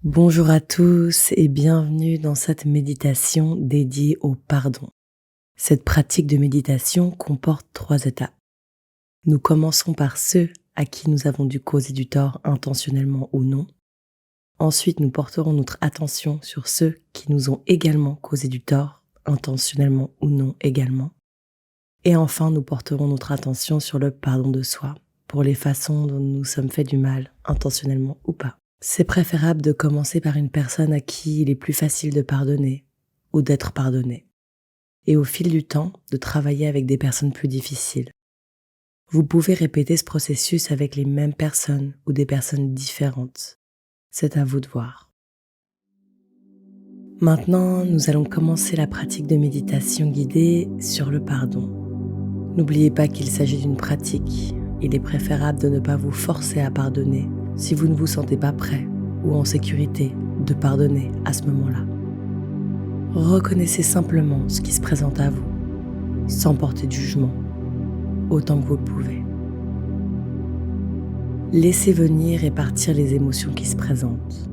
Bonjour à tous et bienvenue dans cette méditation dédiée au pardon. Cette pratique de méditation comporte 3 étapes. Nous commençons par ceux à qui nous avons dû causer du tort intentionnellement ou non. Ensuite, nous porterons notre attention sur ceux qui nous ont également causé du tort, intentionnellement ou non également. Et enfin, nous porterons notre attention sur le pardon de soi, pour les façons dont nous nous sommes fait du mal, intentionnellement ou pas. C'est préférable de commencer par une personne à qui il est plus facile de pardonner ou d'être pardonné. Et au fil du temps, de travailler avec des personnes plus difficiles. Vous pouvez répéter ce processus avec les mêmes personnes ou des personnes différentes. C'est à vous de voir. Maintenant, nous allons commencer la pratique de méditation guidée sur le pardon. N'oubliez pas qu'il s'agit d'une pratique. Il est préférable de ne pas vous forcer à pardonner si vous ne vous sentez pas prêt ou en sécurité de pardonner à ce moment-là. Reconnaissez simplement ce qui se présente à vous, sans porter de jugement, autant que vous le pouvez. Laissez venir et partir les émotions qui se présentent.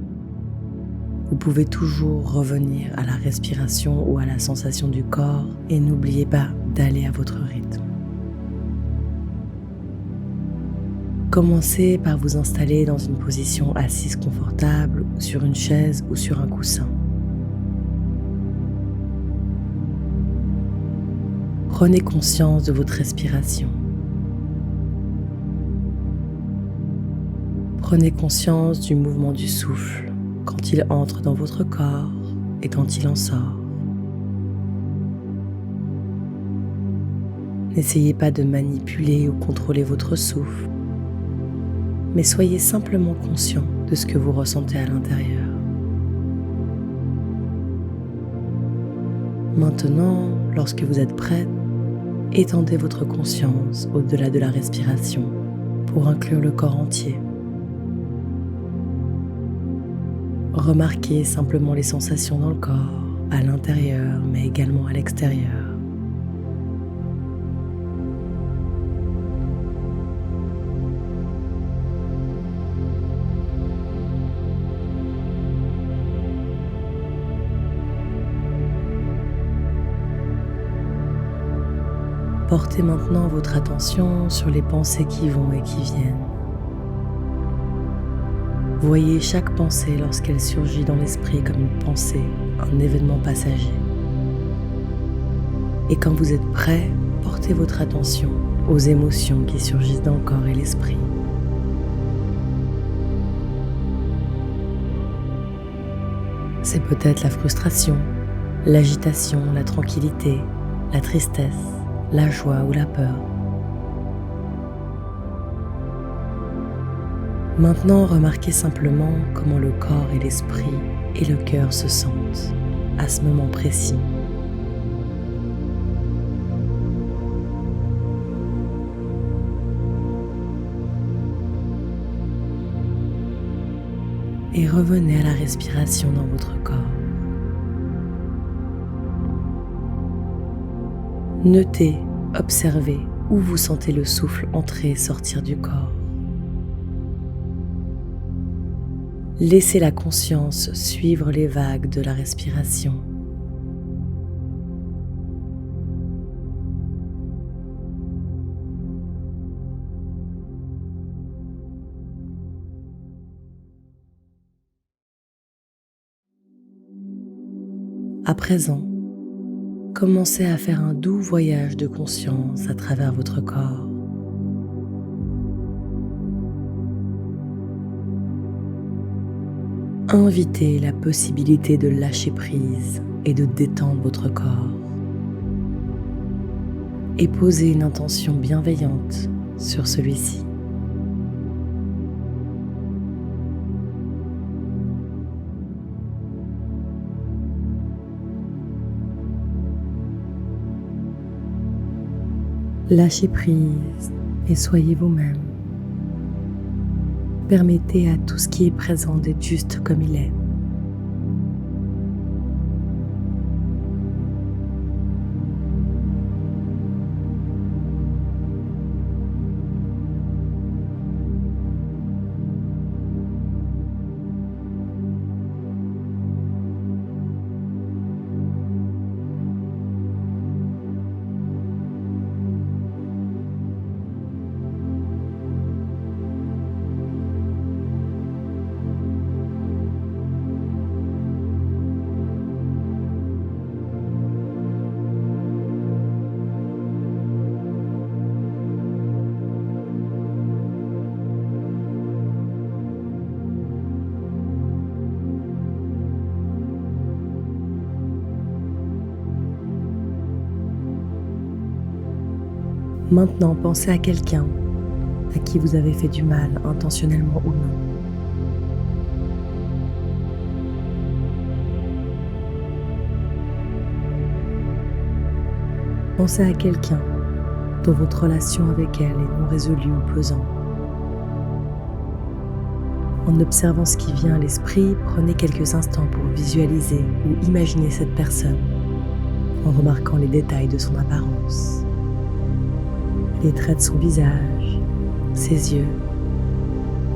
Vous pouvez toujours revenir à la respiration ou à la sensation du corps et n'oubliez pas d'aller à votre rythme. Commencez par vous installer dans une position assise confortable, sur une chaise ou sur un coussin. Prenez conscience de votre respiration. Prenez conscience du mouvement du souffle quand il entre dans votre corps et quand il en sort. N'essayez pas de manipuler ou contrôler votre souffle, mais soyez simplement conscient de ce que vous ressentez à l'intérieur. Maintenant, lorsque vous êtes prête, étendez votre conscience au-delà de la respiration pour inclure le corps entier. Remarquez simplement les sensations dans le corps, à l'intérieur mais également à l'extérieur. Portez maintenant votre attention sur les pensées qui vont et qui viennent. Voyez chaque pensée lorsqu'elle surgit dans l'esprit comme une pensée, un événement passager. Et quand vous êtes prêt, portez votre attention aux émotions qui surgissent dans le corps et l'esprit. C'est peut-être la frustration, l'agitation, la tranquillité, la tristesse, la joie ou la peur. Maintenant, remarquez simplement comment le corps et l'esprit et le cœur se sentent à ce moment précis. Et revenez à la respiration dans votre corps. Notez, observez où vous sentez le souffle entrer et sortir du corps. Laissez la conscience suivre les vagues de la respiration. À présent, commencez à faire un doux voyage de conscience à travers votre corps. Invitez la possibilité de lâcher prise et de détendre votre corps. Et posez une intention bienveillante sur celui-ci. Lâchez prise et soyez vous-même. Permettez à tout ce qui est présent d'être juste comme il est. Maintenant, pensez à quelqu'un à qui vous avez fait du mal, intentionnellement ou non. Pensez à quelqu'un dont votre relation avec elle est non résolue ou pesante. En observant ce qui vient à l'esprit, prenez quelques instants pour visualiser ou imaginer cette personne, en remarquant les détails de son apparence, les traits de son visage, ses yeux,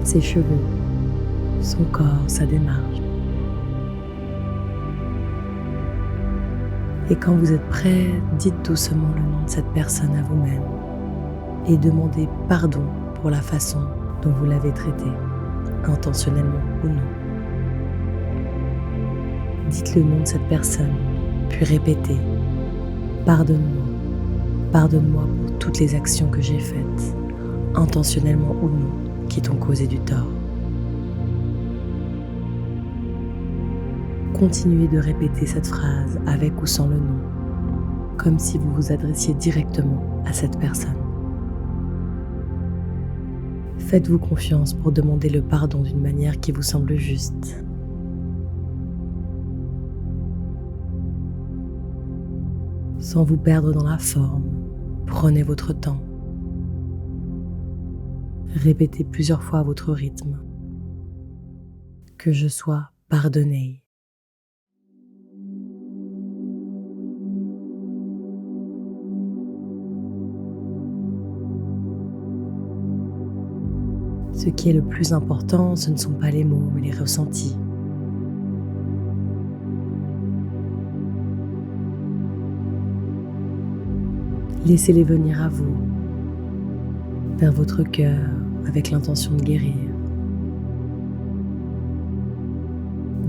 ses cheveux, son corps, sa démarche. Et quand vous êtes prêt, dites doucement le nom de cette personne à vous-même et demandez pardon pour la façon dont vous l'avez traitée, intentionnellement ou non. Dites le nom de cette personne, puis répétez « Pardonne-moi, pardonne-moi pour toutes les actions que j'ai faites, intentionnellement ou non, qui t'ont causé du tort. » Continuez de répéter cette phrase avec ou sans le nom, comme si vous vous adressiez directement à cette personne. Faites-vous confiance pour demander le pardon d'une manière qui vous semble juste. Sans vous perdre dans la forme, prenez votre temps. Répétez plusieurs fois à votre rythme. Que je sois pardonné. Ce qui est le plus important, ce ne sont pas les mots, mais les ressentis. Laissez-les venir à vous, vers votre cœur, avec l'intention de guérir.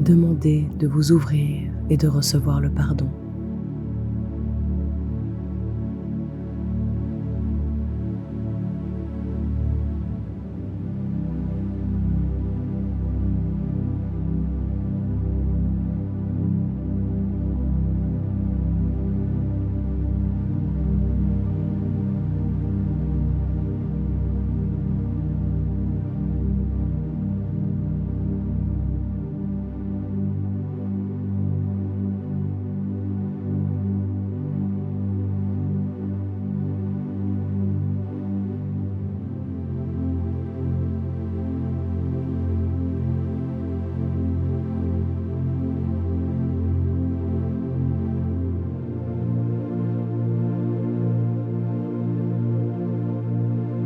Demandez de vous ouvrir et de recevoir le pardon.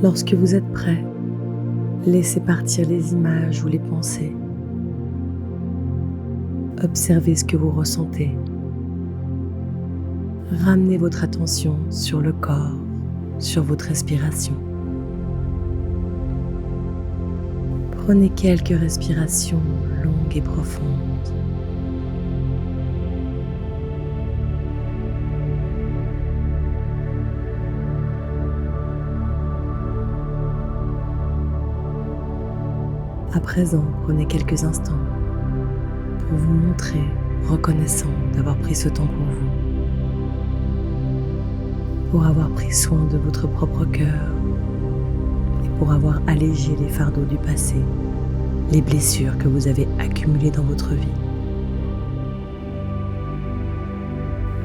Lorsque vous êtes prêt, laissez partir les images ou les pensées. Observez ce que vous ressentez. Ramenez votre attention sur le corps, sur votre respiration. Prenez quelques respirations longues et profondes. À présent, prenez quelques instants pour vous montrer reconnaissant d'avoir pris ce temps pour vous, pour avoir pris soin de votre propre cœur et pour avoir allégé les fardeaux du passé, les blessures que vous avez accumulées dans votre vie.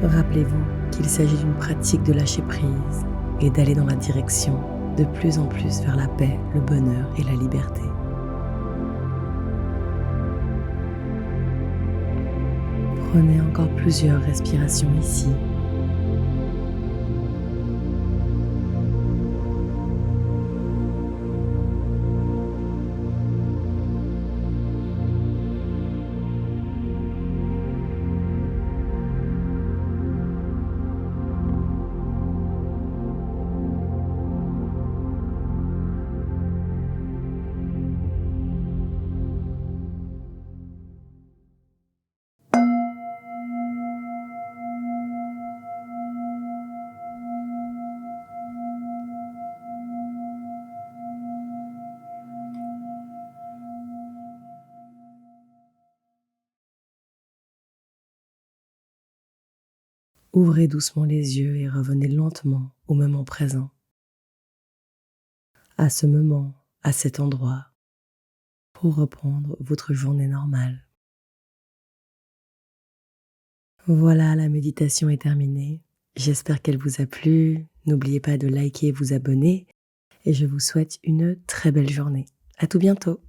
Rappelez-vous qu'il s'agit d'une pratique de lâcher prise et d'aller dans la direction de plus en plus vers la paix, le bonheur et la liberté. Prenez encore plusieurs respirations ici. Ouvrez doucement les yeux et revenez lentement au moment présent. à ce moment, à cet endroit, pour reprendre votre journée normale. Voilà, la méditation est terminée. J'espère qu'elle vous a plu. N'oubliez pas de liker et vous abonner. Et je vous souhaite une très belle journée. À tout bientôt.